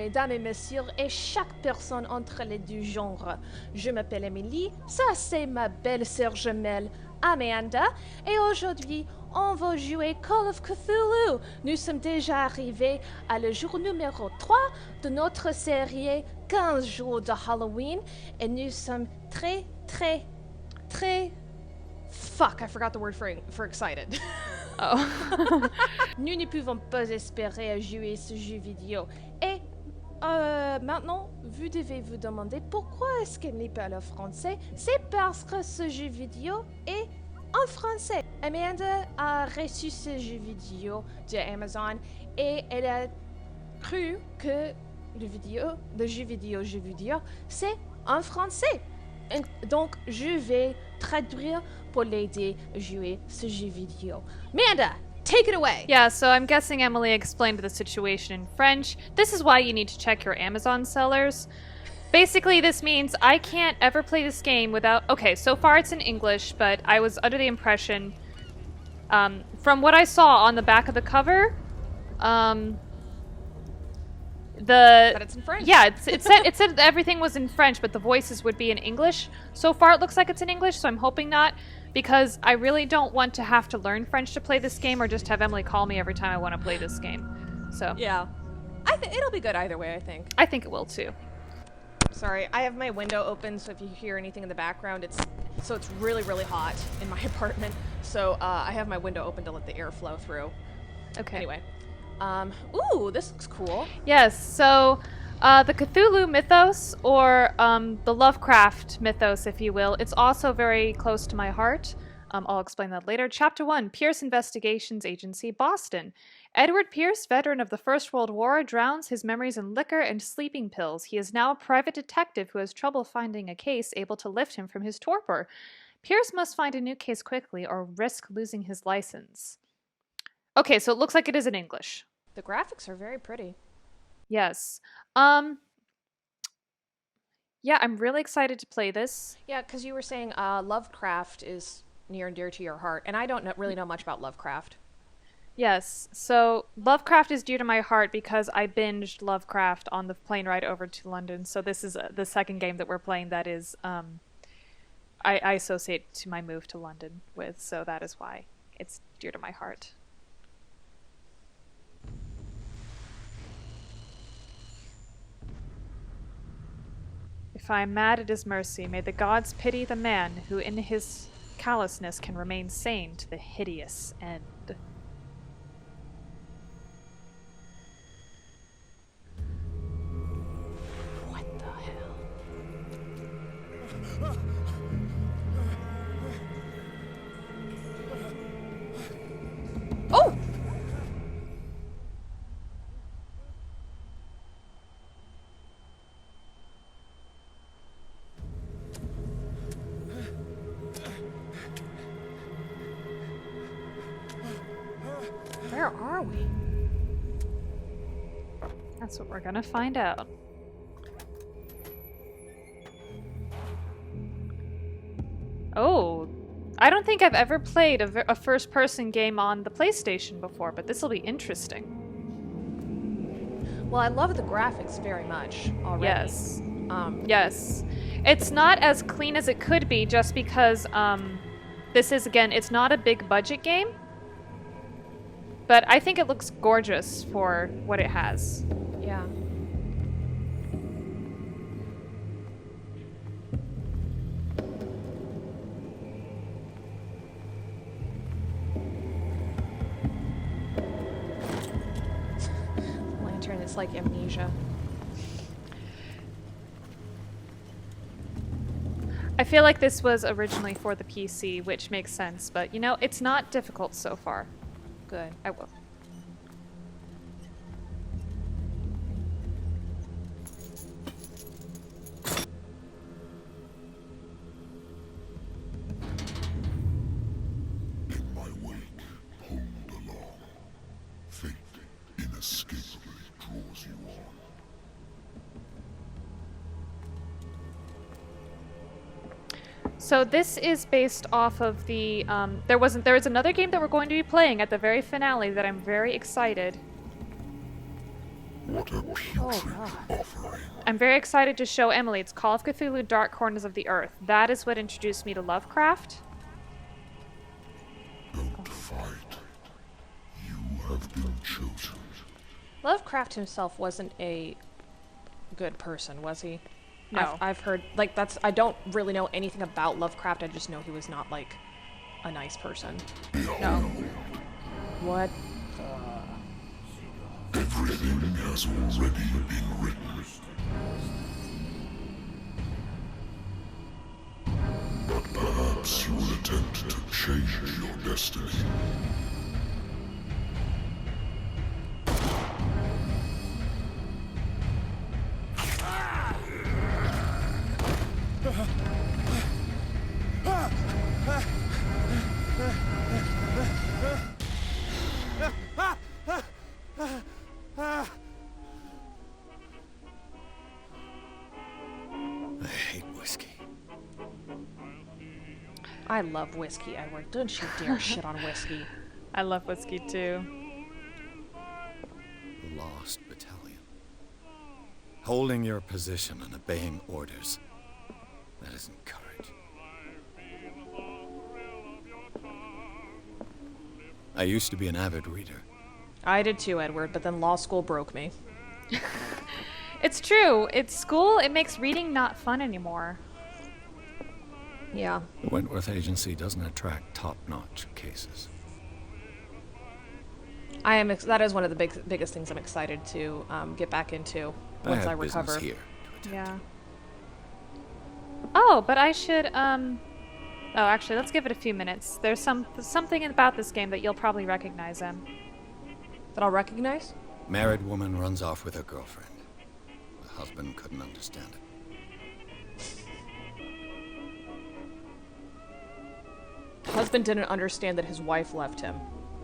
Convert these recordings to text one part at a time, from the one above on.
mesdames et messieurs, et chaque personne entre les deux genres. Je m'appelle Emily, ça c'est ma belle-sœur jumelle, Amanda, et aujourd'hui, on va jouer Call of Cthullu. Nous sommes déjà arrivés à le jour numéro 3 de notre série 15 jours de Halloween, et nous sommes très... Fuck, I forgot the word for excited. Oh. Nous ne pouvons pas espérer jouer ce jeu vidéo. Et maintenant, vous devez vous demander pourquoi est-ce qu'elle n'est pas le français. C'est parce que ce jeu vidéo est en français. Amanda a reçu ce jeu vidéo de Amazon et elle a cru que le jeu vidéo, c'est en français. Et donc, je vais traduire pour l'aider à jouer ce jeu vidéo. Amanda, take it away! Yeah, so I'm guessing Emily explained the situation in French. This is why you need to check your Amazon sellers. Basically, this means I can't ever play this game without... Okay, so far it's in English, but I was under the impression, from what I saw on the back of the cover, But it's in French. Yeah, it said everything was in French, but the voices would be in English. So far it looks like it's in English, so I'm hoping not, because I really don't want to have to learn French to play this game or just have Emily call me every time I want to play this game. So Yeah. It'll be good either way, I think. I think it will too. Sorry, I have my window open, so if you hear anything in the background, it's really, really hot in my apartment. So I have my window open to let the air flow through. Okay. Anyway. Ooh, this looks cool. Yes, so the Cthulhu mythos, or the Lovecraft mythos, if you will, it's also very close to my heart. I'll explain that later. Chapter 1, Pierce Investigations Agency, Boston. Edward Pierce, veteran of the First World War, drowns his memories in liquor and sleeping pills. He is now a private detective who has trouble finding a case able to lift him from his torpor. Pierce must find a new case quickly or risk losing his license. Okay, so it looks like it is in English. The graphics are very pretty. Yes. Yeah, I'm really excited to play this. Yeah, because you were saying Lovecraft is near and dear to your heart, and I don't really know much about Lovecraft. Yes, so Lovecraft is dear to my heart because I binged Lovecraft on the plane ride over to London, so this is the second game that we're playing that is, I associate to my move to London with, so that is why it's dear to my heart. If I am mad at his mercy, may the gods pity the man who in his callousness can remain sane to the hideous end. What the hell? Oh! Where are we? That's what we're gonna find out. Oh, I don't think I've ever played a first-person game on the PlayStation before, but this will be interesting. Well, I love the graphics very much already. Yes. Yes. It's not as clean as it could be just because this is, again, it's not a big budget game. But I think it looks gorgeous for what it has. Yeah. Lantern, it's like amnesia. I feel like this was originally for the PC, which makes sense, but you know, it's not difficult so far. Good. I will. In my wake, pulled along, fate inescapably draws you on. So this is based off of the, there was another game that we're going to be playing at the very finale that I'm very excited. What a putrid offering. I'm very excited to show Emily. It's Call of Cthulhu Dark Corners of the Earth. That is what introduced me to Lovecraft. Don't fight. You have been chosen. Lovecraft himself wasn't a good person, was he? No. I've heard, like, I don't really know anything about Lovecraft, I just know he was not, like, a nice person. No. What? Everything has already been written. But perhaps you will attempt to change your destiny. I hate whiskey. I love whiskey, Edward. Don't you dare shit on whiskey. I love whiskey too. The Lost Battalion. Holding your position and obeying orders. That isn't courage. I used to be an avid reader. I did too, Edward, but then law school broke me. It's true. It's school. It makes reading not fun anymore. Yeah. The Wentworth Agency doesn't attract top-notch cases. That is one of the biggest things I'm excited to get back into once I recover. Business here to attend Yeah. Oh, but I should, Oh, actually, let's give it a few minutes. There's something about this game that you'll probably recognize, Em. That I'll recognize? to. Married woman runs off with her girlfriend. The husband couldn't understand it. Husband didn't understand that his wife left him.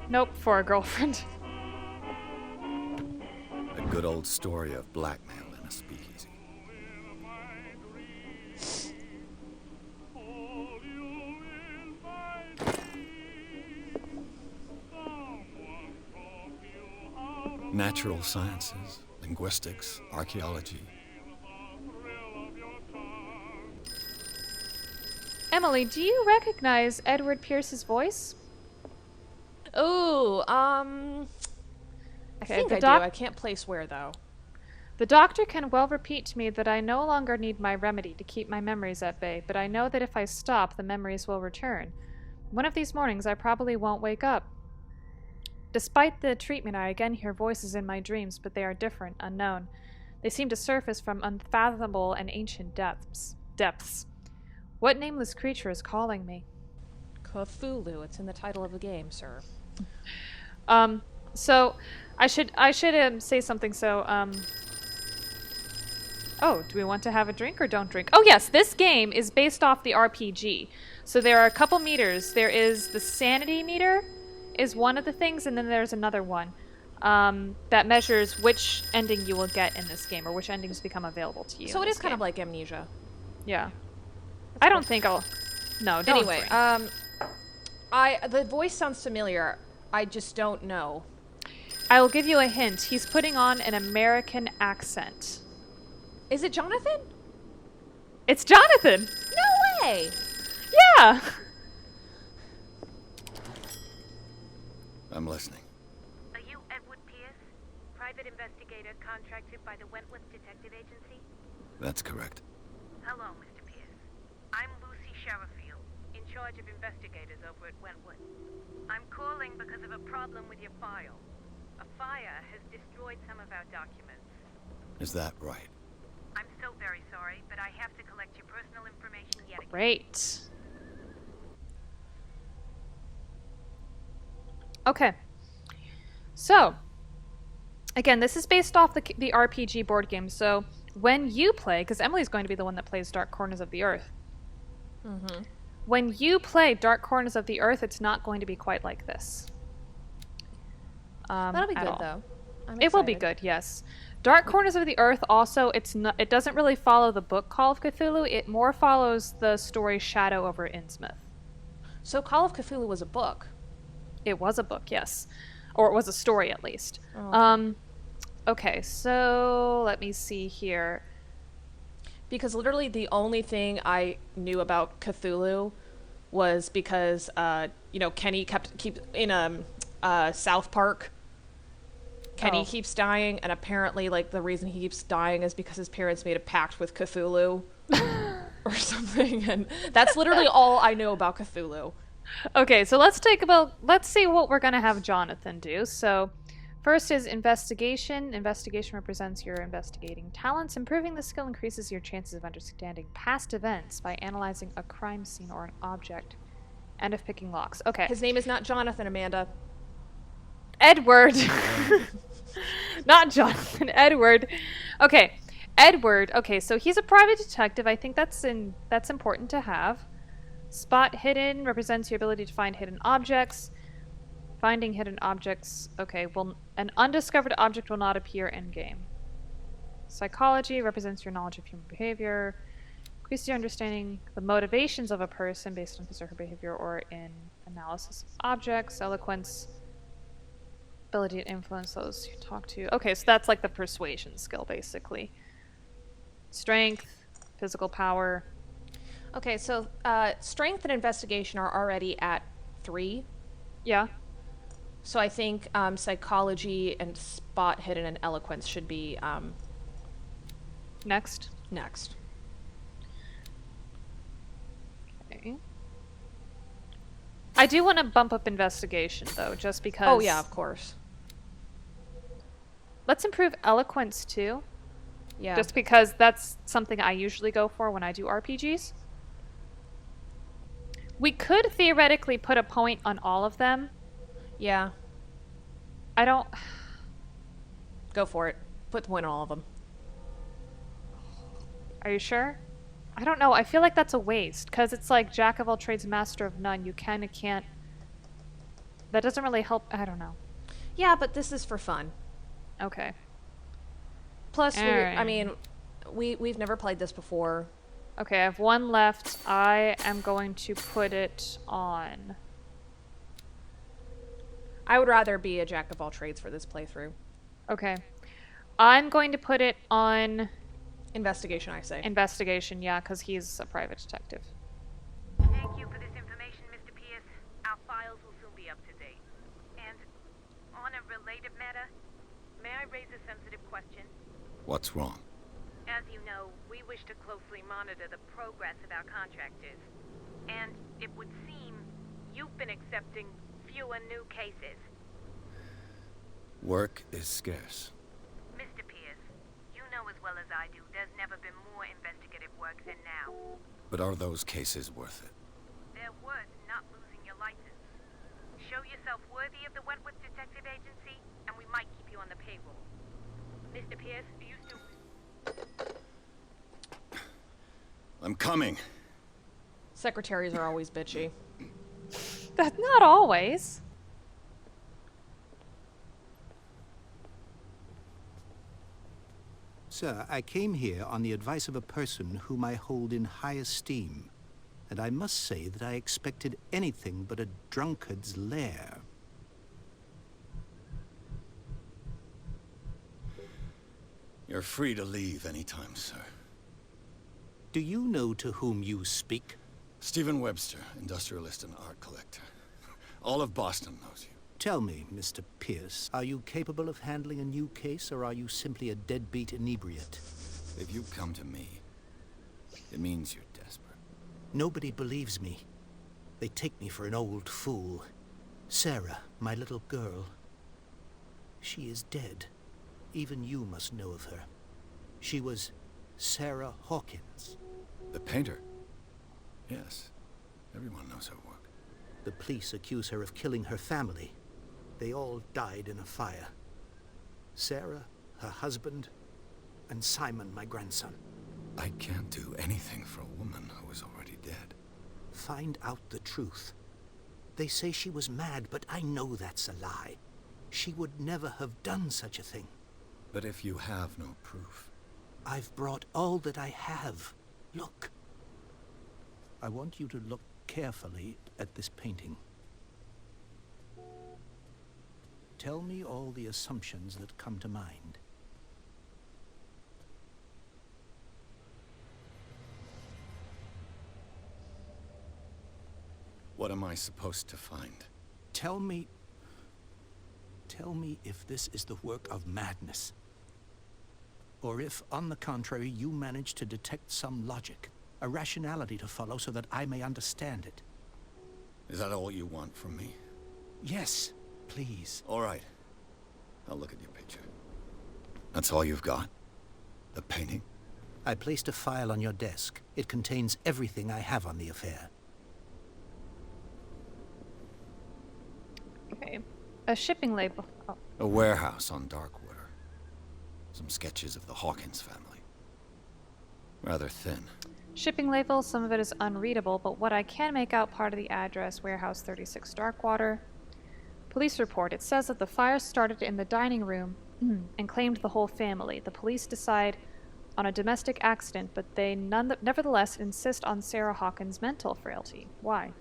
Nope, for a girlfriend. A good old story of blackmail in a speakeasy. Natural sciences, linguistics, archaeology. Emily, do you recognize Edward Pierce's voice? Ooh, I think the I do. doc- I can't place where, though. The doctor can well repeat to me that I no longer need my remedy to keep my memories at bay, but I know that if I stop, the memories will return. One of these mornings, I probably won't wake up. Despite the treatment, I again hear voices in my dreams, but they are different, unknown. They seem to surface from unfathomable and ancient depths. What nameless creature is calling me? Cthulhu. It's in the title of the game, sir. So I should say something. So, oh, do we want to have a drink or don't drink? Oh yes, this game is based off the RPG. So there are a couple meters. There is the sanity meter, is one of the things, and then there's another one that measures which ending you will get in this game, or which endings become available to you. So in it this is kind of game. like Amnesia. Yeah. I don't think I'll. No, don't Anyway, drink. the voice sounds familiar. I just don't know. I will give you a hint. He's putting on an American accent. Is it Jonathan? It's Jonathan! No way! Yeah! I'm listening. Are you Edward Pierce, private investigator contracted by the Wentworth Detective Agency? That's correct. Hello, Mr. Pierce. I'm Lucy Sherifield, in charge of investigators over at Wentworth. I'm calling because of a problem with your file. A fire has destroyed some of our documents. Is that right? I'm so very sorry, but I have to collect your personal information yet again. Great. Okay. So, again, this is based off the RPG board game. So, when you play, because Emily's going to be the one that plays Dark Corners of the Earth. Mm-hmm. When you play Dark Corners of the Earth, it's not going to be quite like this. That'll be at good, all. though. I'm It will be excited. good, yes. Dark Corners of the Earth also, it doesn't really follow the book Call of Cthulhu. It more follows the story Shadow over Innsmouth. So Call of Cthulhu was a book. It was a book, yes. Or it was a story, at least. Oh, okay. Okay, so let me see here. Because literally the only thing I knew about Cthulhu was because Kenny keep in South Park. Kenny Oh. keeps dying, and apparently like the reason he keeps dying is because his parents made a pact with Cthulhu or something, and that's literally all I know about Cthulhu. Okay, so let's see what we're gonna have Jonathan do. So first is investigation. Investigation represents your investigating talents. Improving the skill increases your chances of understanding past events by analyzing a crime scene or an object, and of picking locks. Okay. His name is not Jonathan, Amanda. Edward. Not Jonathan, Edward. Okay. Edward. Okay, so he's a private detective. I think that's important to have. Spot hidden represents your ability to find hidden objects. Finding hidden objects. Okay, well, an undiscovered object will not appear in game. Psychology represents your knowledge of human behavior. Increase your understanding the motivations of a person based on his or her behavior or in analysis of objects. Eloquence. Ability to influence those you talk to. Okay, so that's like the persuasion skill, basically. Strength, physical power. Okay, so strength and investigation are already at 3. Yeah. So I think psychology and spot hidden and eloquence should be Next. next. Okay. I do want to bump up investigation, though, just because... Oh, yeah, of course. Let's improve eloquence, too. Yeah. Just because that's something I usually go for when I do RPGs. We could theoretically put a point on all of them. Yeah. I don't... Go for it. Put the point on all of them. Are you sure? I don't know. I feel like that's a waste, because it's like Jack of all trades, master of none. You kind of can't... That doesn't really help. I don't know. Yeah, but this is for fun. Okay. Plus, Alright. I mean, we've never played this before. Okay, I have one left. I am going to put it on... I would rather be a jack of all trades for this playthrough. Okay. I'm going to put it on... Investigation, I say. Investigation, yeah, because he's a private detective. Thank you for this information, Mr. Pierce. Our files will soon be up to date. And on a related matter, may I raise a sensitive question? What's wrong? As you know, we wish to closely monitor the progress of our contractors. And it would seem you've been accepting fewer new cases. Work is scarce. Mr. Pierce, you know as well as I do, there's never been more investigative work than now. But are those cases worth it? They're worth not losing your license. Show yourself worthy of the Wentworth Detective Agency, and we might keep you on the payroll. Mr. Pierce, are you still... I'm coming. Secretaries are always bitchy. That's not always. Sir, I came here on the advice of a person whom I hold in high esteem, and I must say that I expected anything but a drunkard's lair. You're free to leave anytime, sir. Do you know to whom you speak? Stephen Webster, industrialist and art collector. All of Boston knows you. Tell me, Mr. Pierce, are you capable of handling a new case, or are you simply a deadbeat inebriate? If you come to me, it means you're desperate. Nobody believes me. They take me for an old fool. Sarah, my little girl. She is dead. Even you must know of her. She was Sarah Hawkins. The painter? Yes. Everyone knows her work. The police accuse her of killing her family. They all died in a fire. Sarah, her husband, and Simon, my grandson. I can't do anything for a woman who is already dead. Find out the truth. They say she was mad, but I know that's a lie. She would never have done such a thing. But if you have no proof... I've brought all that I have. Look. I want you to look carefully at this painting. Tell me all the assumptions that come to mind. I supposed to find? Tell me if this is the work of madness. Or if, on the contrary, you manage to detect some logic, a rationality to follow so that I may understand it. Is that all you want from me? Yes, please. All right. I'll look at your picture. That's all you've got? The painting? I placed a file on your desk. It contains everything I have on the affair. Okay. A shipping label. Oh. A warehouse on Darkwater. Some sketches of the Hawkins family. Rather thin. Shipping label, some of it is unreadable, but what I can make out part of the address, Warehouse 36 Darkwater. Police report. It says that the fire started in the dining room and claimed the whole family. The police decide on a domestic accident, but they nevertheless insist on Sarah Hawkins' mental frailty. Why?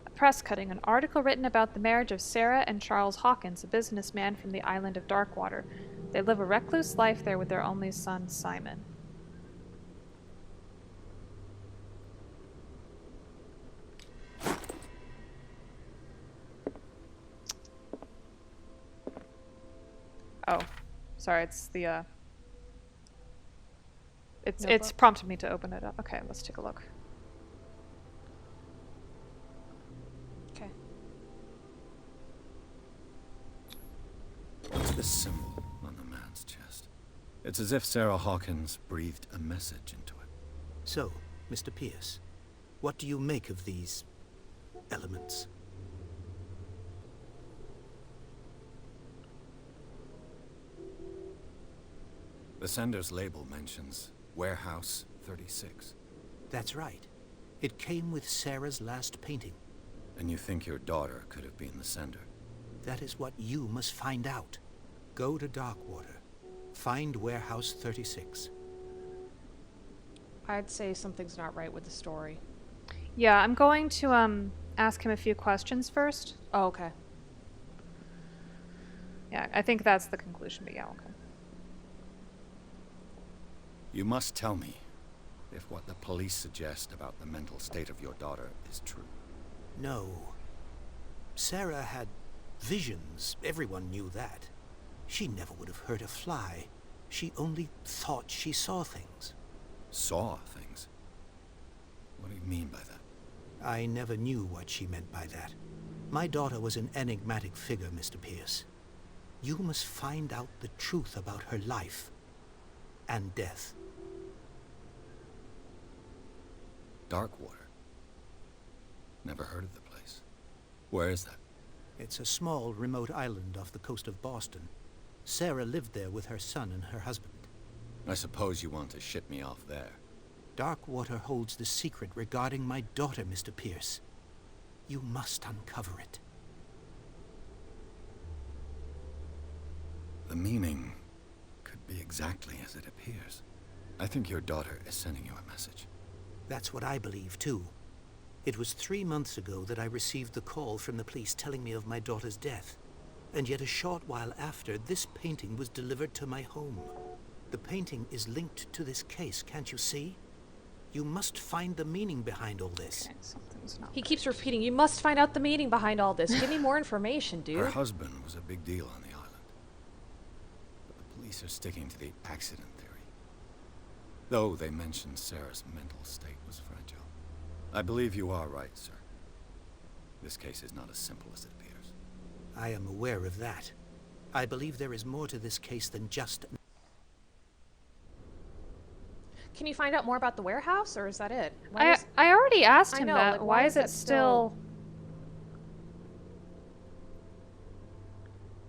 A press cutting. An article written about the marriage of Sarah and Charles Hawkins, a businessman from the island of Darkwater. They live a recluse life there with their only son, Simon. Oh, sorry, it's the, it's prompted me to open it up. Okay, let's take a look. Okay. What's this symbol on the man's chest? It's as if Sarah Hawkins breathed a message into it. So, Mr. Pierce, what do you make of these elements? The sender's label mentions Warehouse 36. That's right. It came with Sarah's last painting. And you think your daughter could have been the sender? That is what you must find out. Go to Darkwater. Find Warehouse 36. I'd say something's not right with the story. Yeah, I'm going to ask him a few questions first. Oh, okay. Yeah, I think that's the conclusion, but yeah, okay. You must tell me if what the police suggest about the mental state of your daughter is true. No. Sarah had visions. Everyone knew that. She never would have hurt a fly. She only thought she saw things. Saw things? What do you mean by that? I never knew what she meant by that. My daughter was an enigmatic figure, Mr. Pierce. You must find out the truth about her life and death. Darkwater? Never heard of the place. Where is that? It's a small, remote island off the coast of Boston. Sarah lived there with her son and her husband. I suppose you want to ship me off there. Darkwater holds the secret regarding my daughter, Mr. Pierce. You must uncover it. The meaning could be exactly as it appears. I think your daughter is sending you a message. That's what I believe, too. It was 3 months ago that I received the call from the police telling me of my daughter's death. And yet a short while after, this painting was delivered to my home. The painting is linked to this case, can't you see? You must find the meaning behind all this. Okay, something's not He keeps repeating, you must find out the meaning behind all this. Give me more information, dude. Her husband was a big deal on the island. But the police are sticking to the accident theory. Though they mentioned Sarah's mental state was fragile. I believe you are right, sir. This case is not as simple as it appears. I am aware of that. I believe there is more to this case than just... Can you find out more about the warehouse, or is that it? I already asked I him know, that. like, why is it still...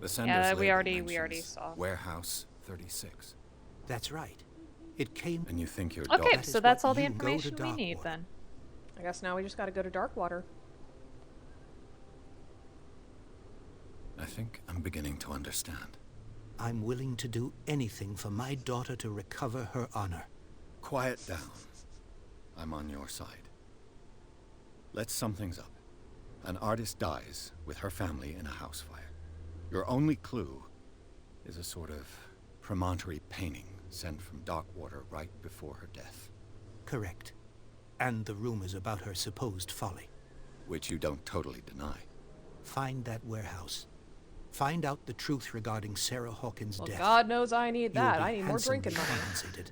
The sender's Yeah, we label already mentions saw. Warehouse 36. That's right. It came... And you think your Okay, daughter... That so is that's what all the you go to information we need Darkwater. then. I guess now we just gotta go to Darkwater. I think I'm beginning to understand. I'm willing to do anything for my daughter to recover her honor. Quiet down. I'm on your side. Let's sum things up. An artist dies with her family in a house fire. Your only clue is a sort of promontory painting sent from Darkwater right before her death. Correct. And the rumors about her supposed folly. which you don't totally deny. Find that warehouse. Find out the truth regarding Sarah Hawkins' Well, death. God knows I need that. You'll be I need more handsomely drinking money. compensated.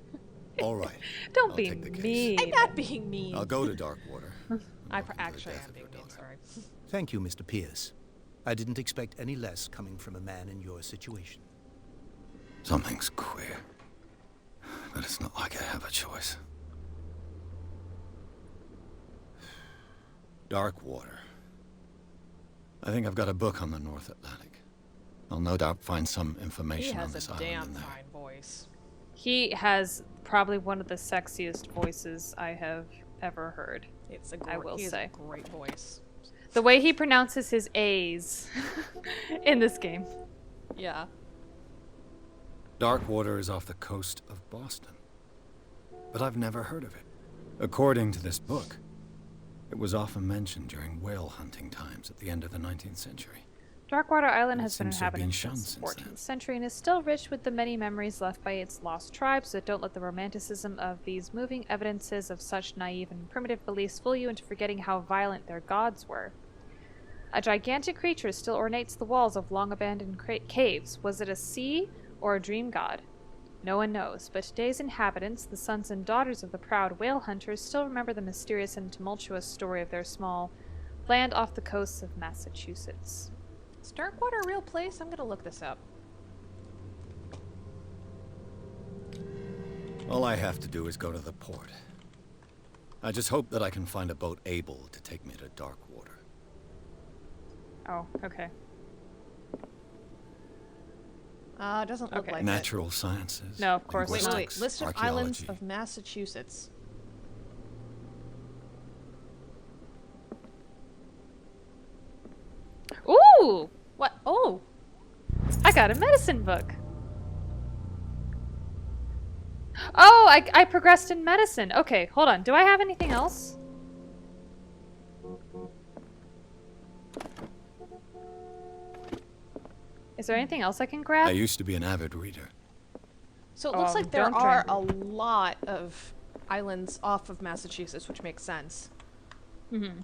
All right. Don't I'll be take the case. mean. I'm not being mean. I'll go to Darkwater. Actually am being mean, sorry. Thank you, Mr. Pierce. I didn't expect any less coming from a man in your situation. Something's queer. But it's not like I have a choice. Darkwater. I think I've got a book on the North Atlantic. I'll no doubt find some He information on has this a island damn in there. fine voice. He has probably one of the sexiest voices I have ever heard. It's a I will he has say. a great voice. The way he pronounces his A's in this game. Yeah. Darkwater is off the coast of Boston. But I've never heard of it. According to this book, it was often mentioned during whale hunting times at the end of the 19th century. Darkwater Island It has been seems to have been inhabited shunned since the since 14th then. century and is still rich with the many memories left by its lost tribes that don't let the romanticism of these moving evidences of such naive and primitive beliefs fool you into forgetting how violent their gods were. A gigantic creature still ornates the walls of long-abandoned caves. Was it a sea or a dream god? No one knows, but today's inhabitants, the sons and daughters of the proud whale hunters, still remember the mysterious and tumultuous story of their small land off the coasts of Massachusetts. Is Darkwater a real place? I'm gonna look this up. All I have to do is go to the port. I just hope that I can find a boat able to take me to Darkwater. Oh, okay. Doesn't look Okay. like Natural sciences. No, of course it. not. Wait. List of islands archaeology. of Massachusetts. Ooh! What? Oh! I got a medicine book. Oh, I progressed in medicine. Okay, hold on. Do I have anything else? Is there anything else I can grab? I used to be an avid reader. So it looks like there don't are drink. a lot of islands off of Massachusetts, which makes sense. Mm-hmm.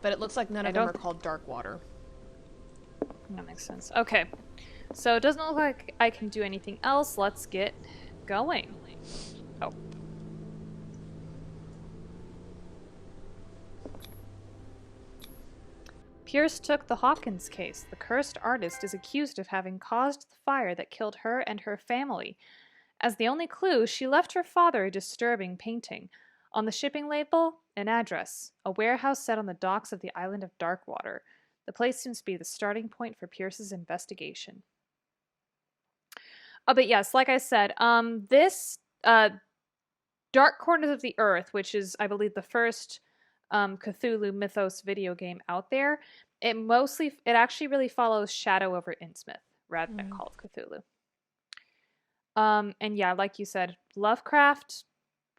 But it looks like none I of them are don't- called Darkwater. That makes sense. Okay. So it doesn't look like I can do anything else. Let's get going. Oh. Pierce took the Hawkins case. The cursed artist is accused of having caused the fire that killed her and her family. As the only clue, she left her father a disturbing painting. On the shipping label, an address, a warehouse set on the docks of the island of Darkwater. The place seems to be the starting point for Pierce's investigation. But yes, like I said, this Dark Corners of the Earth, which is, I believe, the first Cthulhu Mythos video game out there, it actually really follows Shadow over Innsmouth rather than Call of Cthulhu. And yeah, like you said, Lovecraft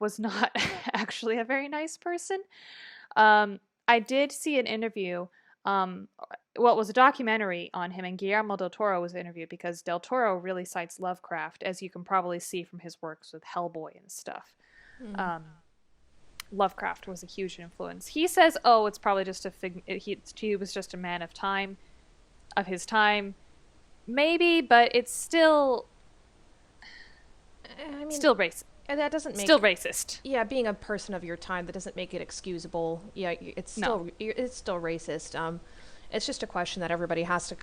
was not actually a very nice person. I did see an interview, well, it was a documentary on him, and Guillermo del Toro was interviewed because del Toro really cites Lovecraft, as you can probably see from his works with Hellboy and stuff. Lovecraft was a huge influence. He says, "Oh, it's probably just he was just a man of his time, maybe, but it's still, I mean, still racist. and that doesn't make Still racist. Yeah, being a person of your time, that doesn't make it excusable. Yeah, it's still racist. It's just a question that everybody has to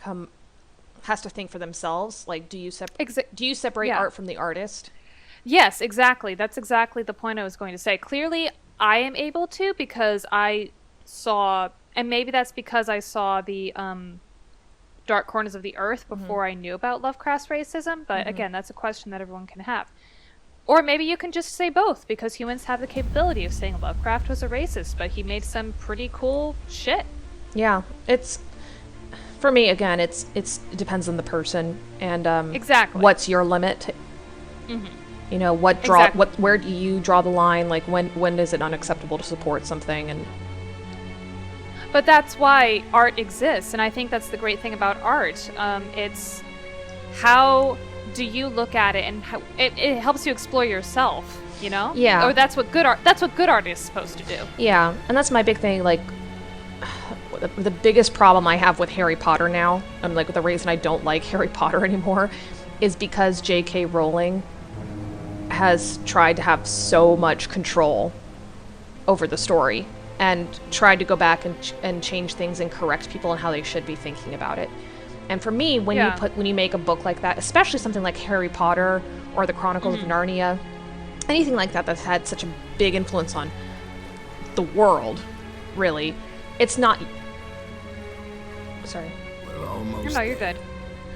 think for themselves. Like, do you separate Yeah. art from the artist? Yes, exactly. That's exactly the point I was going to say. Clearly, I am able to because I saw, and maybe that's because I saw the Dark Corners of the Earth before I knew about Lovecraft's racism. But again, that's a question that everyone can have. Or maybe you can just say both, because humans have the capability of saying Lovecraft was a racist, but he made some pretty cool shit. Yeah, it's for me again. It depends on the person and Exactly. what's your limit. You know, Exactly. where do you draw the line? Like when is it unacceptable to support something? And But that's why art exists, and I think that's the great thing about art. It's how do you look at it, and how it helps you explore yourself. You know? Yeah. Or that's what good art. That's what good art is supposed to do. yeah, and that's my big thing. Like the biggest problem I have with Harry Potter now, and like the reason I don't like Harry Potter anymore, is because J.K. Rowling has tried to have so much control over the story and tried to go back and change things and correct people on how they should be thinking about it. And for me, when you make a book like that, especially something like Harry Potter or the Chronicles of Narnia, anything like that that's had such a big influence on the world, really, it's not. Sorry. No, you're good.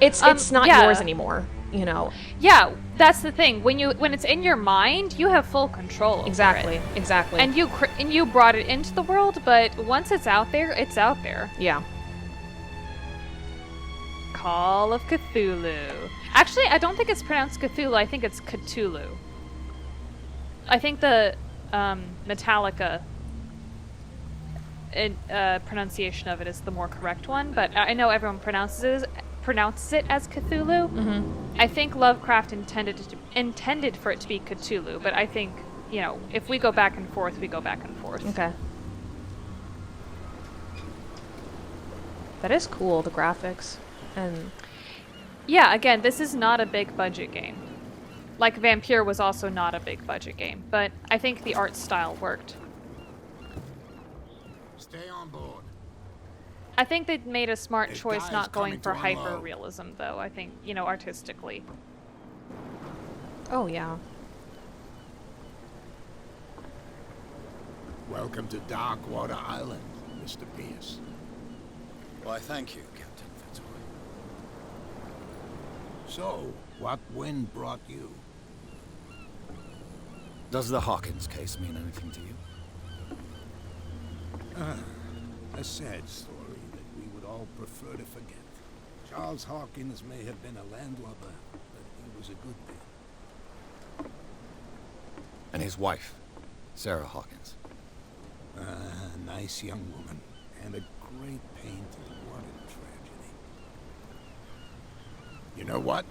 It's not yours anymore. You know. Yeah, that's the thing. When it's in your mind, you have full control over it. Exactly. And you brought it into the world, but once it's out there, it's out there. Yeah. Call of Cthulhu. Actually, I don't think it's pronounced Cthulhu. I think it's Cthullu. I think the Metallica pronunciation of it is the more correct one, but I know everyone pronounces it as Cthulhu. Mm-hmm. I think Lovecraft intended for it to be Cthulhu, but I think, if we go back and forth, we go back and forth. Okay. That is cool, the graphics. And yeah, again, this is not a big budget game. Like Vampire was also not a big budget game, but I think the art style worked. Stay on board. I think they made a smart choice guy's not going coming for to unload. hyper-realism, though. I think, artistically. oh yeah. Welcome to Darkwater Island, Mr. Pierce. Why, thank you, Captain Fitzroy. So, what wind brought you? Does the Hawkins case mean anything to you? A sad story that we would all prefer to forget. Charles Hawkins may have been a landlubber, but he was a good man. And his wife, Sarah Hawkins. A nice young woman, and a great pain to the what a tragedy. You know what?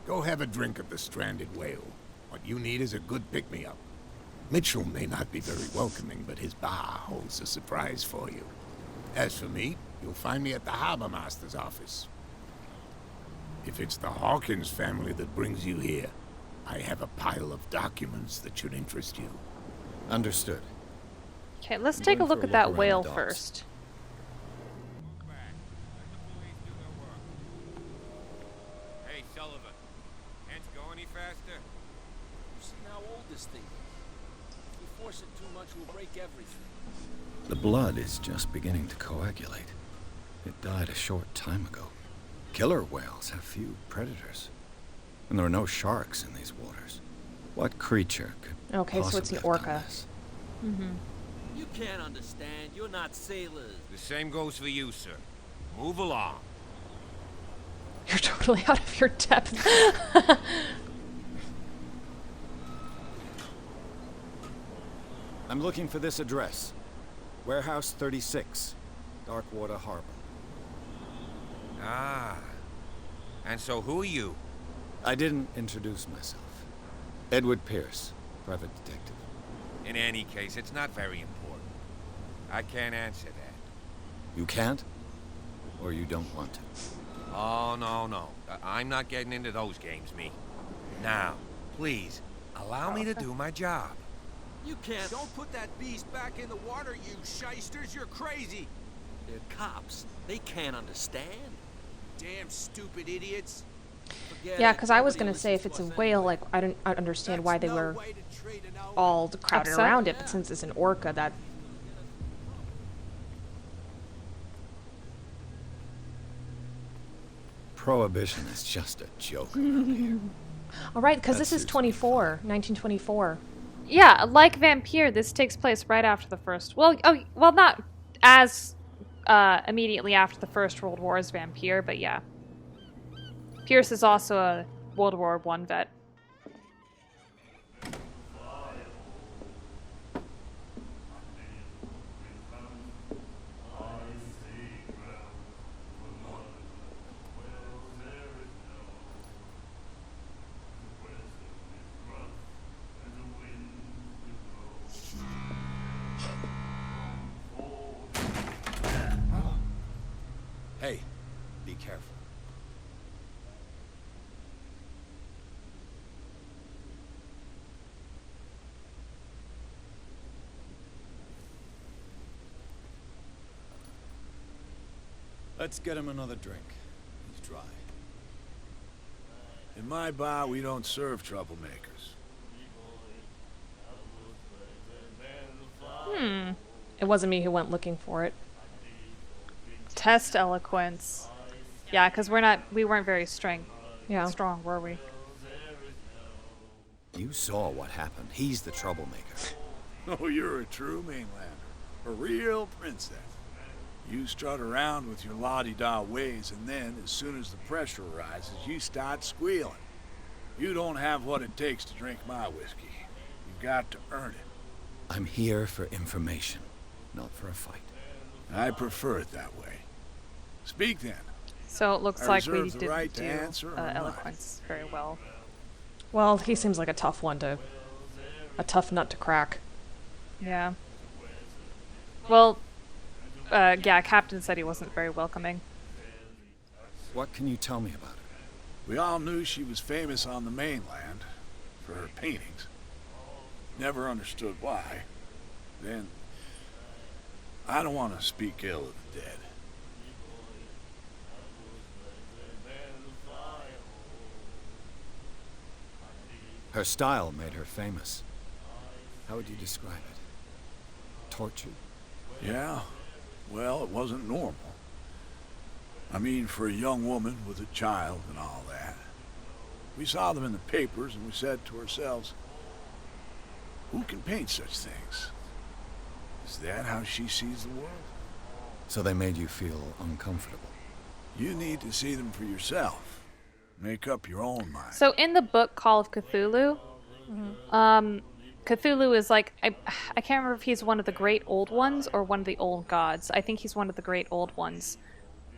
Go have a drink of the stranded whale. What you need is a good pick-me-up. Mitchell may not be very welcoming, but his bar holds a surprise for you. As for me, you'll find me at the Harbor Master's office. If it's the Hawkins family that brings you here, I have a pile of documents that should interest you. Understood. Okay, let's take a look at that around whale the docks. first. Hey, Sullivan. Can't you go any faster? You see how old this thing is? If we force it too much, we'll break everything. The blood is just beginning to coagulate. It died a short time ago. Killer whales have few predators. And there are no sharks in these waters. What creature could Okay, so it's an possibly have done orca. this? You can't understand. You're not sailors. The same goes for you, sir. Move along. You're totally out of your depth. I'm looking for this address. Warehouse 36, Darkwater Harbor. Ah. And so who are you? I didn't introduce myself. Edward Pierce, private detective. In any case, it's not very important. I can't answer that. You can't? Or you don't want to? Oh, no. I'm not getting into those games, me. Now, please, allow me to do my job. You can't. Don't put that beast back in the water, you shysters. You're crazy. They're cops. They can't understand. Damn stupid idiots. Forget Yeah, it. because I was Nobody gonna say if listens it's a to us whale, anyway. like I don't understand why they That's no were way to treat an old- all crowded Upset? around it, but since it's an orca, that Prohibition is just a joke around here. all right, because That this is suits me 1924. Yeah, like Vampire, this takes place right after the first. Well, not as immediately after the First World War as Vampire, but yeah. Pierce is also a World War I vet. Hey, be careful. Let's get him another drink. He's dry. In my bar, we don't serve troublemakers. It wasn't me who went looking for it. Test eloquence. Yeah, because we weren't very strong, were we? You saw what happened. He's the troublemaker. Oh, you're a true mainlander. A real princess. You strut around with your la-di-da ways, and then, as soon as the pressure rises, you start squealing. You don't have what it takes to drink my whiskey. You've got to earn it. I'm here for information, not for a fight. I prefer it that way. Speak then. So it looks I like we reserve the didn't right to do answer or not. eloquence very well. Well, he seems like a tough nut to crack. Yeah. Well, yeah, Captain said he wasn't very welcoming. What can you tell me about her? We all knew she was famous on the mainland for her paintings. Never understood why. Then, I don't want to speak ill of the dead. Her style made her famous. How would you describe it? Tortured? Yeah, well, it wasn't normal. I mean, for a young woman with a child and all that. We saw them in the papers and we said to ourselves, who can paint such things? Is that how she sees the world? So they made you feel uncomfortable. You need to see them for yourself. Make up your own mind. So in the book Call of Cthulhu, Cthullu is like, I can't remember if he's one of the great old ones or one of the old gods. I think he's one of the great old ones,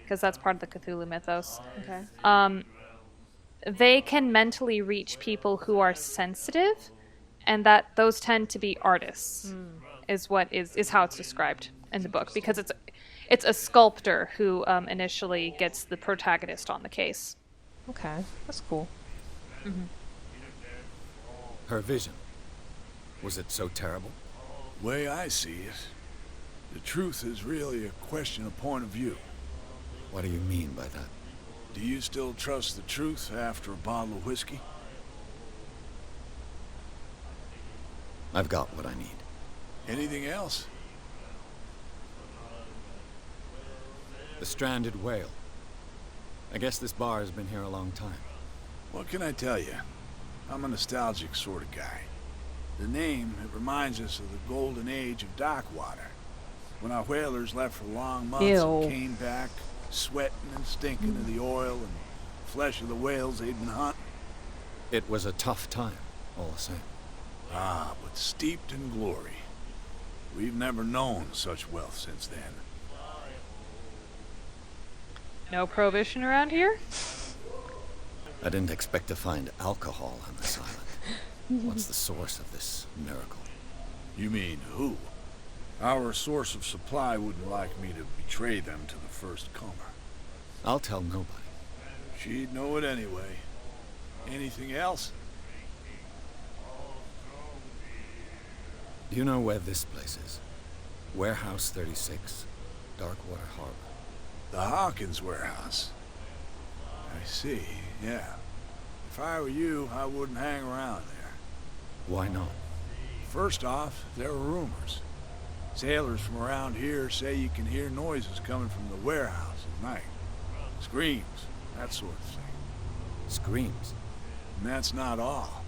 because that's part of the Cthulhu mythos. Okay. They can mentally reach people who are sensitive, and that those tend to be artists, is how it's described in the book, because it's a sculptor who initially gets the protagonist on the case. Okay, that's cool. Her vision. Was it so terrible? Way I see it, the truth is really a question of point of view. What do you mean by that? Do you still trust the truth after a bottle of whiskey? I've got what I need. Anything else? The stranded whale. I guess this bar has been here a long time. What can I tell you? I'm a nostalgic sort of guy. The name, it reminds us of the golden age of dock water. When our whalers left for long months and came back, sweating and stinking of the oil and flesh of the whales they'd been hunting. It was a tough time, all the same. Ah, but steeped in glory. We've never known such wealth since then. No prohibition around here? I didn't expect to find alcohol on this island. What's the source of this miracle? You mean who? Our source of supply wouldn't like me to betray them to the first comer. I'll tell nobody. She'd know it anyway. Anything else? Do you know where this place is? Warehouse 36, Darkwater Harbor. The Hawkins warehouse. I see, yeah. If I were you, I wouldn't hang around there. Why not? First off, there are rumors. Sailors from around here say you can hear noises coming from the warehouse at night. Screams, that sort of thing. Screams? And that's not all.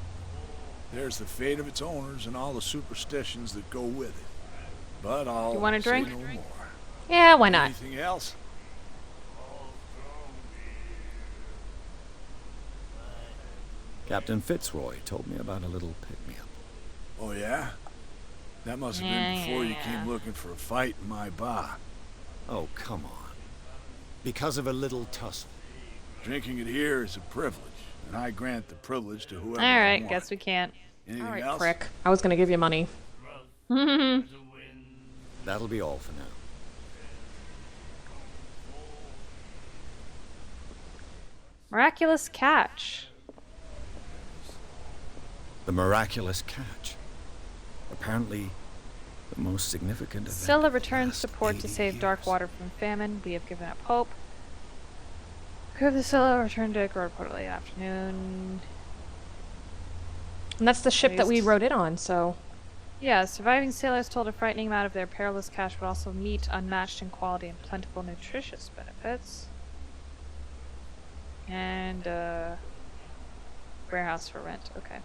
There's the fate of its owners and all the superstitions that go with it. But I'll You want a drink? say no more. Yeah, why not? Anything else? Captain Fitzroy told me about a little pick-me-up. Oh, yeah? That must have been before you came looking for a fight in my bar. Oh, come on. Because of a little tussle. Drinking it here is a privilege, and I grant the privilege to whoever All I right, want. guess we can't. Anything All right, else? prick. I was gonna give you money. That'll be all for now. Miraculous catch. The miraculous catch. Apparently, the most significant event. Scylla of the returns last to port to 80 save years. Darkwater from famine. We have given up hope. Crew of the Scylla returned to Port late afternoon. And that's the ship that we Raised. rode in on, so... Yeah, surviving sailors told of frightening them out of their perilous catch, but also meat unmatched in quality and plentiful nutritious benefits. And, warehouse for rent. Okay.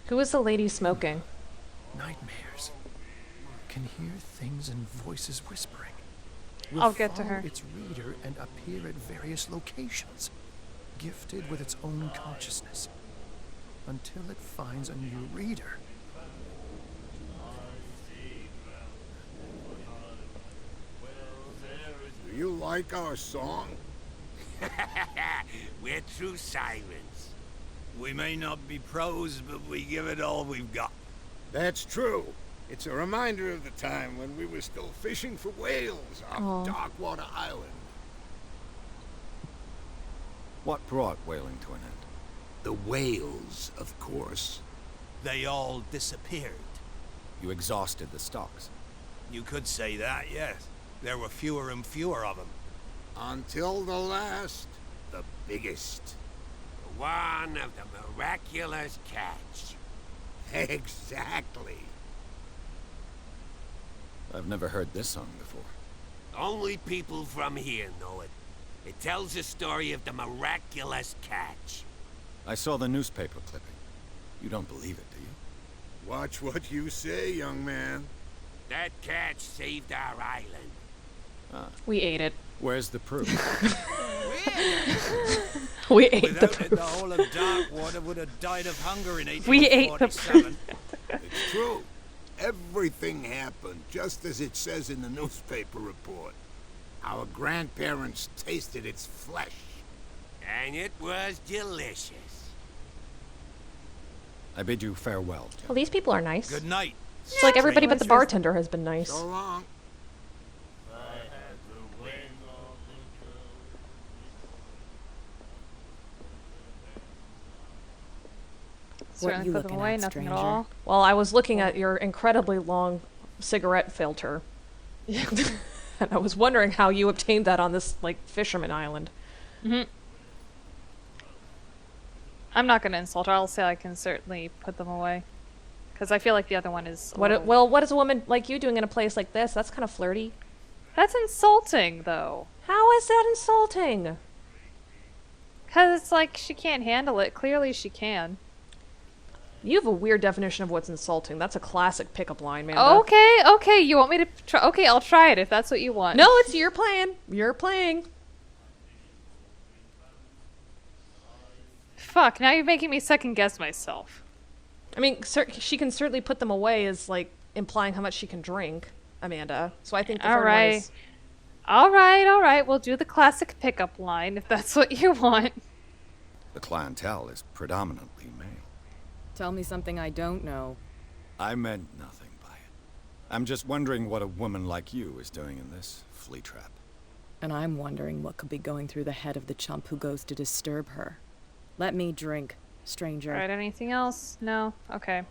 Who is the lady smoking? Nightmares. Can hear things and voices whispering. I'll get to her. Follow its reader and appear at various locations, gifted with its own consciousness, until it finds a new reader. Do you like our song? We're true sirens. We may not be pros, but we give it all we've got. That's true. It's a reminder of the time when we were still fishing for whales off Darkwater Island. What brought whaling to an end? The whales, of course. They all disappeared. You exhausted the stocks. You could say that, yes. There were fewer and fewer of them. Until the last, the biggest. The one of the miraculous catch. Exactly. I've never heard this song before. Only people from here know it. It tells the story of the miraculous catch. I saw the newspaper clipping. You don't believe it, do you? Watch what you say, young man. That catch saved our island. We ate it. Where's the proof? We ate the Without it, the proof. whole of Darkwater would have died of hunger in We ate the 1847. It's true. Everything happened just as it says in the newspaper report. Our grandparents tasted its flesh. And it was delicious. I bid you farewell, Jim. Well, these people are nice. Good night. It's like everybody but the bartender has been nice. So long. Certainly you put them looking away, at, nothing at stranger? all. Well, I was looking at your incredibly long cigarette filter. And I was wondering how you obtained that on this, like, fisherman island. I'm not going to insult her. I'll say I can certainly put them away. Because I feel like the other one is Well, what is a woman like you doing in a place like this? That's kind of flirty. That's insulting, though. How is that insulting? Because it's like she can't handle it. Clearly she can. You have a weird definition of what's insulting. That's a classic pickup line, man. Okay. You want me to try? Okay, I'll try it if that's what you want. No, it's your plan. You're playing. Fuck, now you're making me second guess myself. I mean, she can certainly put them away as, like, implying how much she can drink, Amanda. So I think the third one is... All right. We'll do the classic pickup line if that's what you want. The clientele is predominantly male. Tell me something I don't know. I meant nothing by it. I'm just wondering what a woman like you is doing in this flea trap. And I'm wondering what could be going through the head of the chump who goes to disturb her. Let me drink, stranger. Alright, anything else? No? Okay.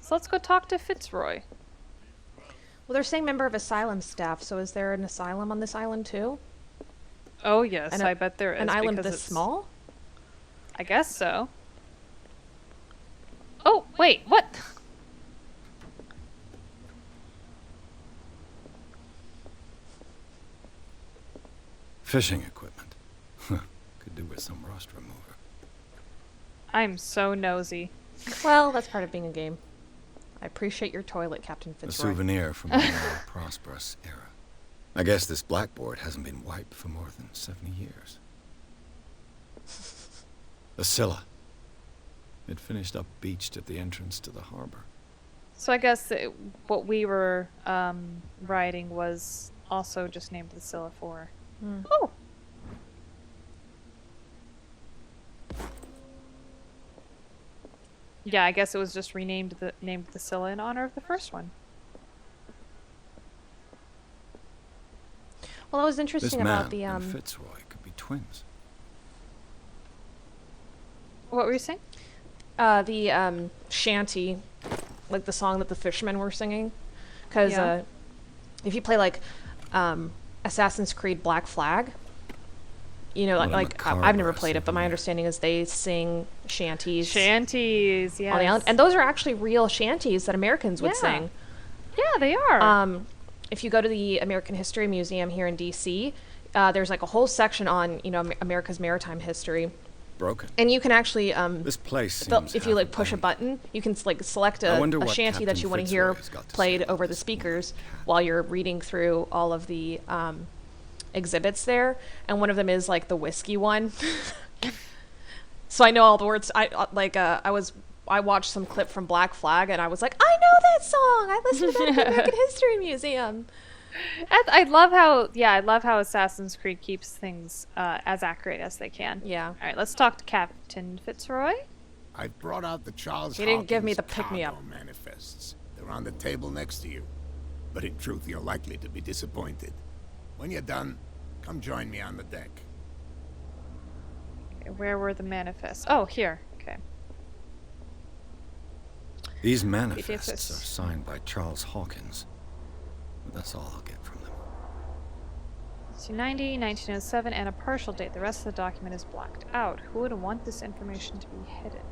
So let's go talk to Fitzroy. Well, they're saying member of asylum staff, so is there an asylum on this island, too? Oh, yes, I bet there is. An island because this it's... small? I guess so. Oh, wait, what? Fishing equipment. Could do with some rust remover. I'm so nosy. Well, that's part of being a game. I appreciate your toilet, Captain A Fitzroy. souvenir from a more prosperous era. I guess this blackboard hasn't been wiped for more than 70 years. The Scylla. It finished up beached at the entrance to the harbor. So I guess what we were writing was also just named the Scylla 4. Oh! Yeah, I guess it was just named the Scylla in honor of the first one. Well, it was interesting about the and Fitzroy could be twins. What were you saying? The shanty, like the song that the fishermen were singing, because if you play like Assassin's Creed Black Flag, you know, like I've never played it, but my understanding is they sing shanties. Shanties, yes. On the island, and those are actually real shanties that Americans would sing. Yeah, they are. If you go to the American History Museum here in D.C., there's like a whole section on, you know, America's maritime history. Broken. And you can actually this place seems if you like push a button, you can like select a shanty that you want to hear played over the speakers while you're reading through all of the exhibits there, and one of them is like the whiskey one. So I know all the words. I watched some clip from Black Flag, and I was like, I know that song. I listened to that at the American History Museum. I love how Assassin's Creed keeps things as accurate as they can. Yeah. All right, let's talk to Captain Fitzroy. I've brought out the Charles He didn't give me Hawkins the pick-me-up cargo manifests. They're on the table next to you. But in truth, you're likely to be disappointed. When you're done, come join me on the deck. Okay, where were the manifests? Oh, here. Okay. These manifests are signed by Charles Hawkins. That's all I'll get from them. 1990, 1907, and a partial date. The rest of the document is blacked out. Who would want this information to be hidden?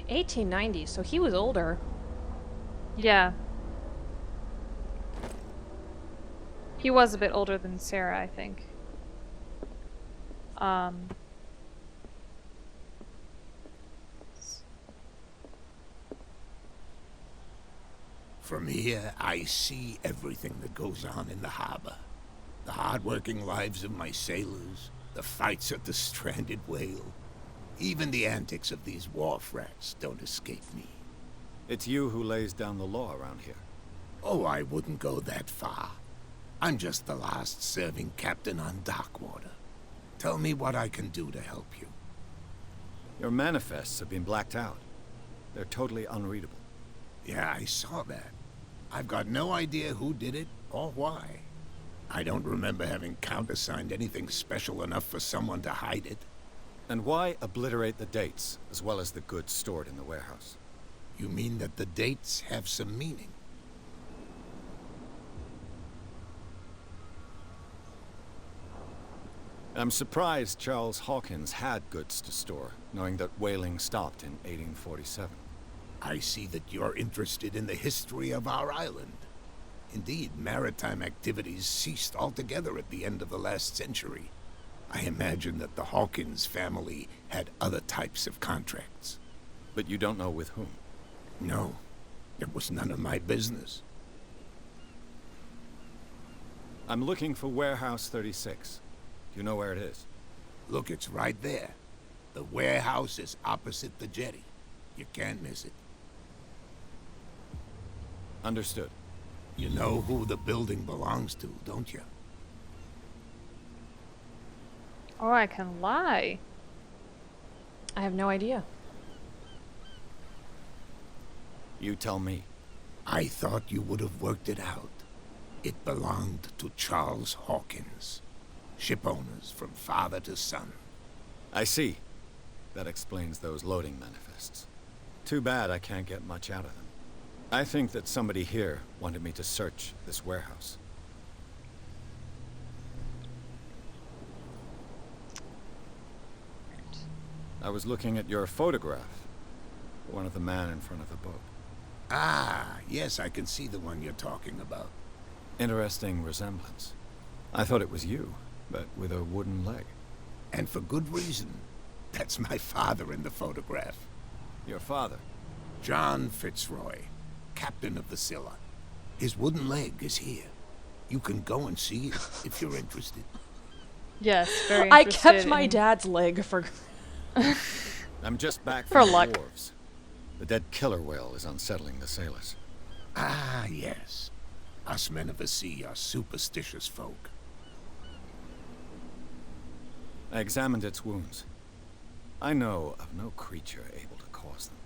1890, so he was older. Yeah. He was a bit older than Sarah, I think. From here, I see everything that goes on in the harbor. The hard-working lives of my sailors, the fights at the stranded whale. Even the antics of these wharf rats don't escape me. It's you who lays down the law around here. Oh, I wouldn't go that far. I'm just the last serving captain on Darkwater. Tell me what I can do to help you. Your manifests have been blacked out. They're totally unreadable. Yeah, I saw that. I've got no idea who did it or why. I don't remember having countersigned anything special enough for someone to hide it. And why obliterate the dates, as well as the goods stored in the warehouse? You mean that the dates have some meaning? I'm surprised Charles Hawkins had goods to store, knowing that whaling stopped in 1847. I see that you're interested in the history of our island. Indeed, maritime activities ceased altogether at the end of the last century. I imagine that the Hawkins family had other types of contracts. But you don't know with whom? No, it was none of my business. I'm looking for Warehouse 36. Do you know where it is? Look, it's right there. The warehouse is opposite the jetty. You can't miss it. Understood. You know who the building belongs to, don't you? Oh, I can lie. I have no idea. You tell me. I thought you would have worked it out. It belonged to Charles Hawkins. Ship owners from father to son. I see. That explains those loading manifests. Too bad I can't get much out of them. I think that somebody here wanted me to search this warehouse. I was looking at your photograph. One of the man in front of the boat. Ah, yes, I can see the one you're talking about. Interesting resemblance. I thought it was you, but with a wooden leg. And for good reason. That's my father in the photograph. Your father? John Fitzroy, captain of the Scylla. His wooden leg is here. You can go and see it if you're interested. Yes, very I interested. kept my dad's leg for... I'm just back For from luck. the wharves. The dead killer whale is unsettling the sailors. Ah, yes. Us men of the sea are superstitious folk. I examined its wounds. I know of no creature able to cause them.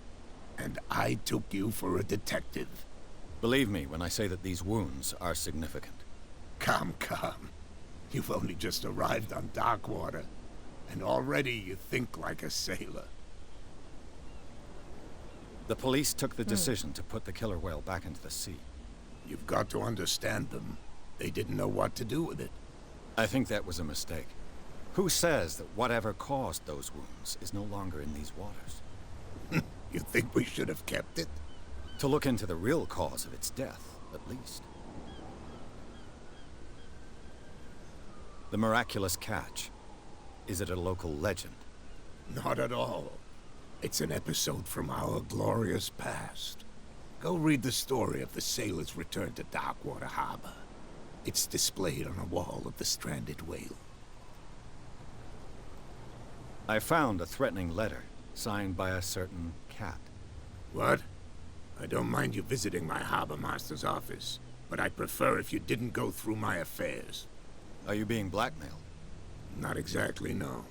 And I took you for a detective. Believe me when I say that these wounds are significant. Come. You've only just arrived on Darkwater, and already you think like a sailor. The police took the decision to put the killer whale back into the sea. You've got to understand them. They didn't know what to do with it. I think that was a mistake. Who says that whatever caused those wounds is no longer in these waters? You think we should have kept it? To look into the real cause of its death, at least. The miraculous catch. Is it a local legend? Not at all. It's an episode from our glorious past. Go read the story of the sailor's return to Darkwater Harbor. It's displayed on a wall of the stranded whale. I found a threatening letter, signed by a certain cat. What? I don't mind you visiting my harbor master's office, but I'd prefer if you didn't go through my affairs. Are you being blackmailed? Not exactly, no.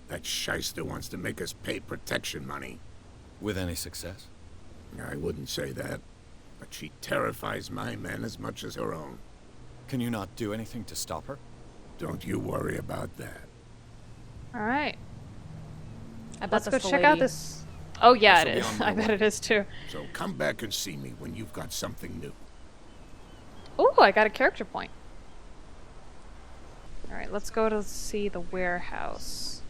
That shyster wants to make us pay protection money. With any success? I wouldn't say that, but she terrifies my men as much as her own. Can you not do anything to stop her? Don't you worry about that. Alright. Let's go check out this. Oh yeah, it is. I bet it is too. So come back and see me when you've got something new. Oh, I got a character point. Alright, let's go to see the warehouse.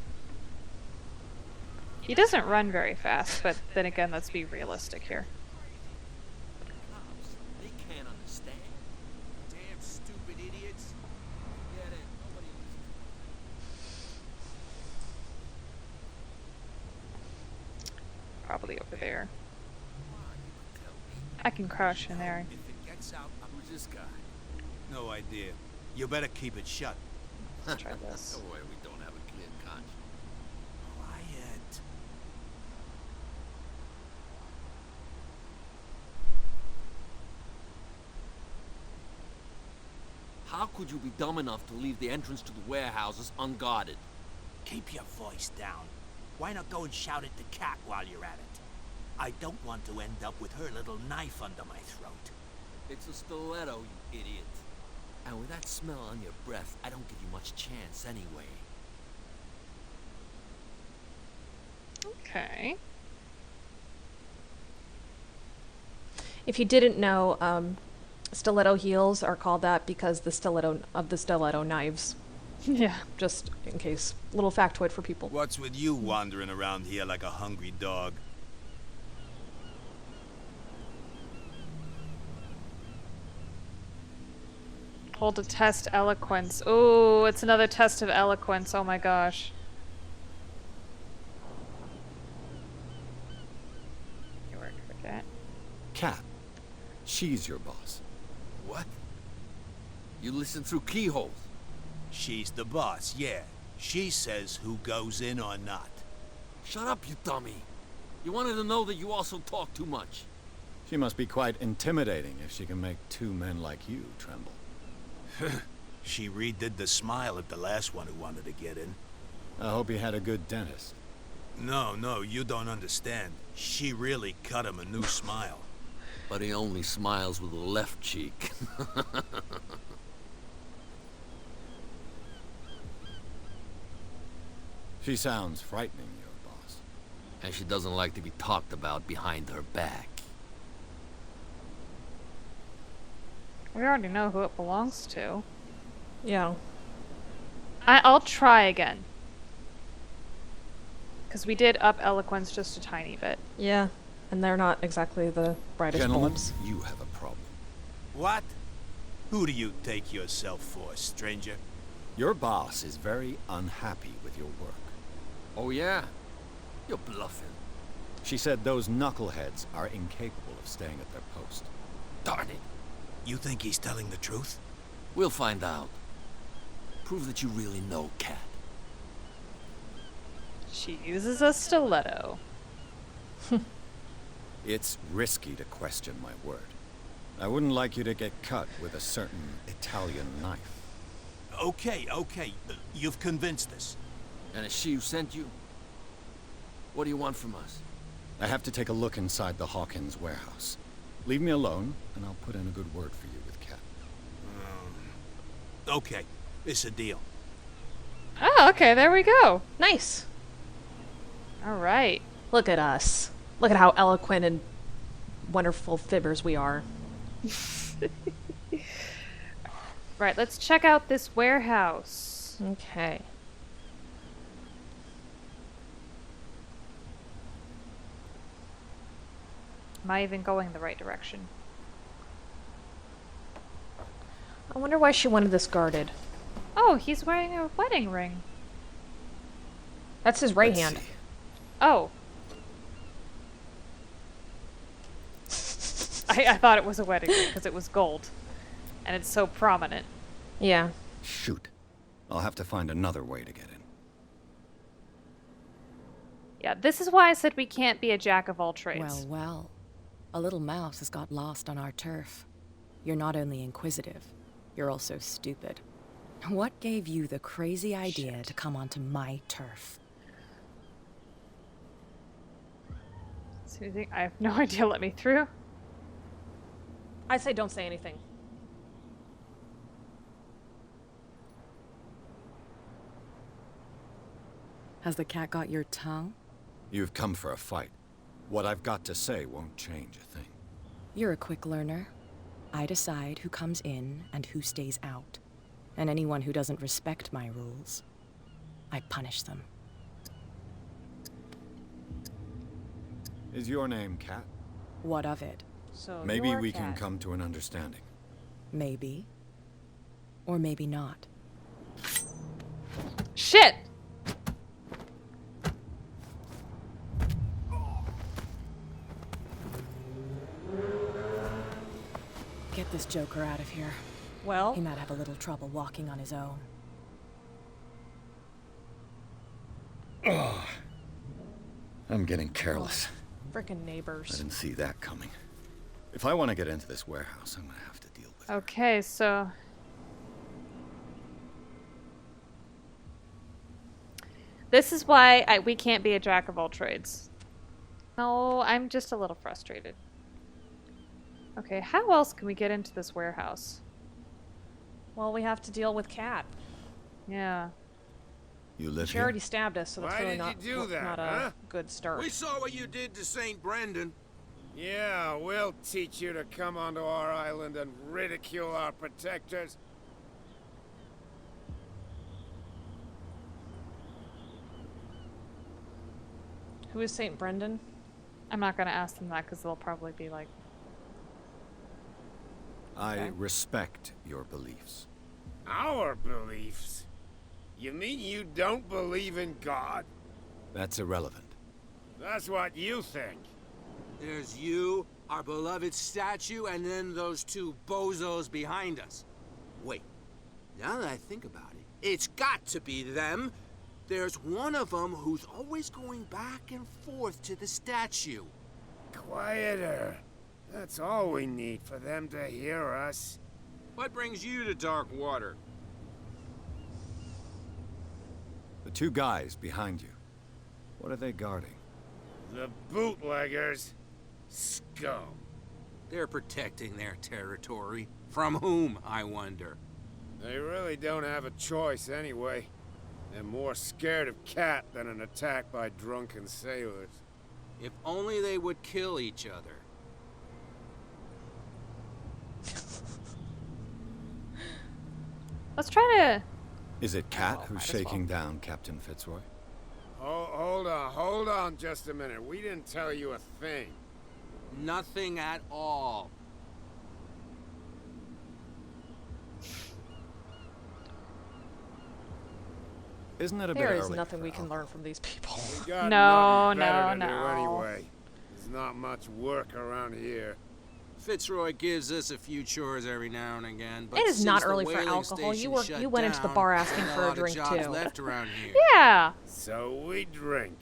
He doesn't run very fast, but then again, let's be realistic here. They can't understand. Damn stupid idiots. Get it. Nobody Probably over there. I can crouch in there. If it gets out, who's this guy? No idea. You better keep it shut. Let's try this. Don't worry, we don't have a clear conscience. Quiet. How could you be dumb enough to leave the entrance to the warehouses unguarded? Keep your voice down. Why not go and shout at the cat while you're at it? I don't want to end up with her little knife under my throat. It's a stiletto, you idiot. And with that smell on your breath, I don't give you much chance anyway. Okay. If you didn't know, stiletto heels are called that because the stiletto knives. Yeah. Just in case. Little factoid for people. What's with you wandering around here like a hungry dog? Hold to test eloquence. Oh, it's another test of eloquence. Oh my gosh. You work for Cat. Cat. She's your boss. What? You listen through keyholes. She's the boss, yeah. She says who goes in or not. Shut up, you dummy. You wanted to know that you also talk too much. She must be quite intimidating if she can make two men like you tremble. She redid the smile at the last one who wanted to get in. I hope he had a good dentist. No, you don't understand. She really cut him a new smile. But he only smiles with the left cheek. She sounds frightening, your boss. And she doesn't like to be talked about behind her back. We already know who it belongs to. Yeah. I'll try again. Because we did up eloquence just a tiny bit. Yeah. And they're not exactly the brightest Gentlemen, bulbs. you have a problem. What? Who do you take yourself for, stranger? Your boss is very unhappy with your work. Oh yeah? You're bluffing. She said those knuckleheads are incapable of staying at their post. Darn it. You think he's telling the truth? We'll find out. Prove that you really know Cat. She uses a stiletto. It's risky to question my word. I wouldn't like you to get cut with a certain Italian knife. Okay. You've convinced us. And it's she who sent you? What do you want from us? I have to take a look inside the Hawkins warehouse. Leave me alone, and I'll put in a good word for you with Cat. Okay, it's a deal. Oh, okay, there we go. Nice. All right. Look at us. Look at how eloquent and wonderful fibbers we are. Right, let's check out this warehouse. Okay. Am I even going the right direction? I wonder why she wanted this guarded. Oh, he's wearing a wedding ring. That's his right Let's hand. see. Oh. I thought it was a wedding ring because it was gold. And it's so prominent. Yeah. Shoot. I'll have to find another way to get in. Yeah, this is why I said we can't be a jack of all trades. Well, well. A little mouse has got lost on our turf. You're not only inquisitive, you're also stupid. What gave you the crazy idea to come onto my turf? So you think I have no idea, let me through? I say don't say anything. Has the cat got your tongue? You've come for a fight. What I've got to say won't change a thing. You're a quick learner. I decide who comes in and who stays out. And anyone who doesn't respect my rules, I punish them. Is your name Cat? What of it? So Maybe you're a we can cat. come to an understanding. Maybe. Or maybe not. Shit! Get this joker out of here. Well, He might have a little trouble walking on his own. I'm getting careless. frickin' I neighbors. didn't see that coming. If I want to get into this warehouse, I'm gonna have to deal with it. Okay, so... This is why we can't be a jack of all trades. No, I'm just a little frustrated. Okay, how else can we get into this warehouse? Well, we have to deal with Cat. Yeah. You live She here? already stabbed us, so that's Why really did you not, do that, not huh? a good start. We saw what you did to St. Brendan. Yeah, we'll teach you to come onto our island and ridicule our protectors. Who is St. Brendan? I'm not gonna ask them that because they'll probably be like... I respect your beliefs. Our beliefs? You mean you don't believe in God? That's irrelevant. That's what you think. There's you, our beloved statue, and then those two bozos behind us. Wait, now that I think about it, it's got to be them. There's one of them who's always going back and forth to the statue. Quieter. That's all we need for them to hear us. What brings you to dark water? The two guys behind you. What are they guarding? The bootleggers. Scum. They're protecting their territory. From whom, I wonder? They really don't have a choice anyway. They're more scared of Cat than an attack by drunken sailors. If only they would kill each other. Let's try to... Is it Cat who's might as shaking well. down Captain Fitzroy? Hold on just a minute. We didn't tell you a thing. Nothing at all. Isn't it a bit There early is nothing for we can alcohol? learn from these people. We got No, nothing better no, to do no. anyway. There's not much work around here. Fitzroy gives us a few chores every now and again, but It is since not the early for whaling alcohol. station You shut went into the down, bar asking not for a lot of drink, jobs too. left around here. Yeah! So we drink.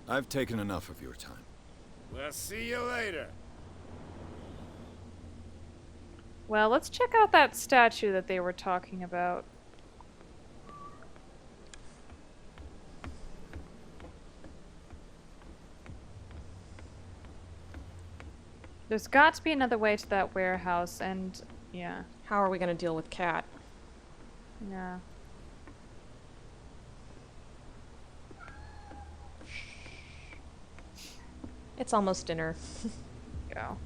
I've taken enough of your time. We'll see you later. Well, let's check out that statue that they were talking about. There's got to be another way to that warehouse, and yeah. How are we going to deal with Cat? Yeah. It's almost dinner. Go.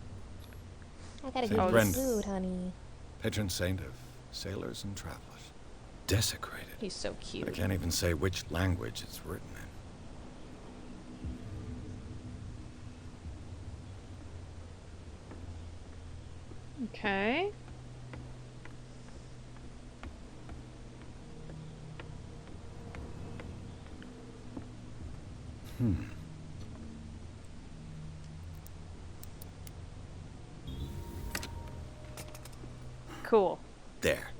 I gotta Saint get Brendan. food, honey. Patron saint of sailors and travelers. Desecrated. He's so cute. I can't even say which language it's written in. Okay. Cool. There.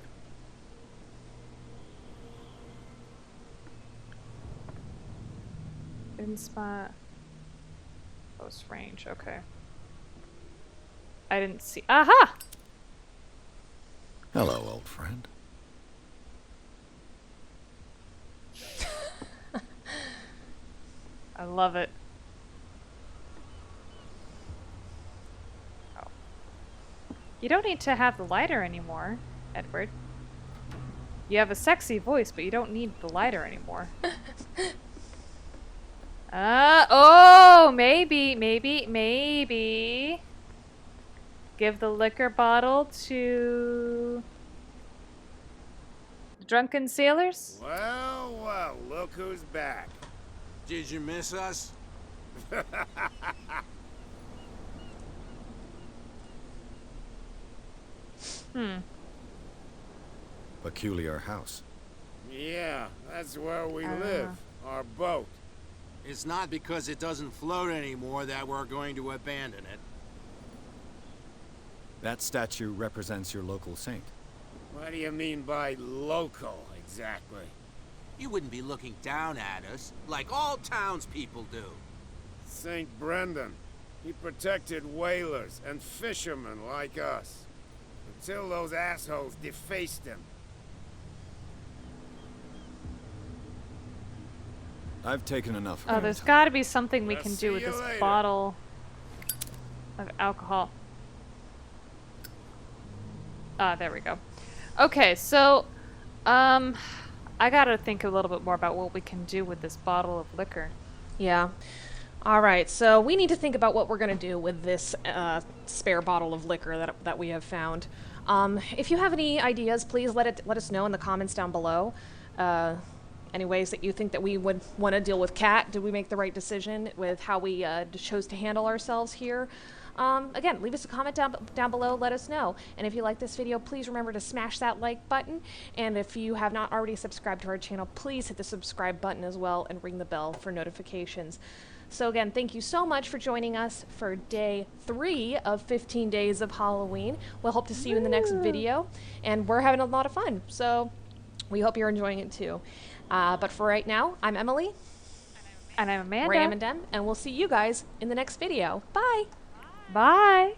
In spot. Close range, okay. I didn't see. Aha! Hello, old friend. I love it. Oh. You don't need to have the lighter anymore, Edward. You have a sexy voice, but you don't need the lighter anymore. Oh, maybe. Give the liquor bottle to the drunken sailors? Well, well, look who's back. Did you miss us? Peculiar house. Yeah, that's where we live. Our boat. It's not because it doesn't float anymore that we're going to abandon it. That statue represents your local saint. What do you mean by local, exactly? You wouldn't be looking down at us, like all townspeople do. St. Brendan. He protected whalers and fishermen like us. Until those assholes defaced him. I've taken enough. Oh, there's got to be something we can do with this bottle of alcohol. Ah, there we go. Okay, so, I gotta think a little bit more about what we can do with this bottle of liquor. Yeah. Alright, so we need to think about what we're going to do with this spare bottle of liquor that we have found. If you have any ideas, please let us know in the comments down below. Any ways that you think that we would want to deal with Cat? Did we make the right decision with how we chose to handle ourselves here? Again, leave us a comment down below, let us know. And if you like this video, please remember to smash that like button. And if you have not already subscribed to our channel, please hit the subscribe button as well and ring the bell for notifications. So again, thank you so much for joining us for day 3 of 15 days of Halloween. We'll hope to see you in the next video. And we're having a lot of fun, so we hope you're enjoying it too. But for right now, I'm Emily. And I'm Amanda. Ram and Dem, and we'll see you guys in the next video. Bye! Bye!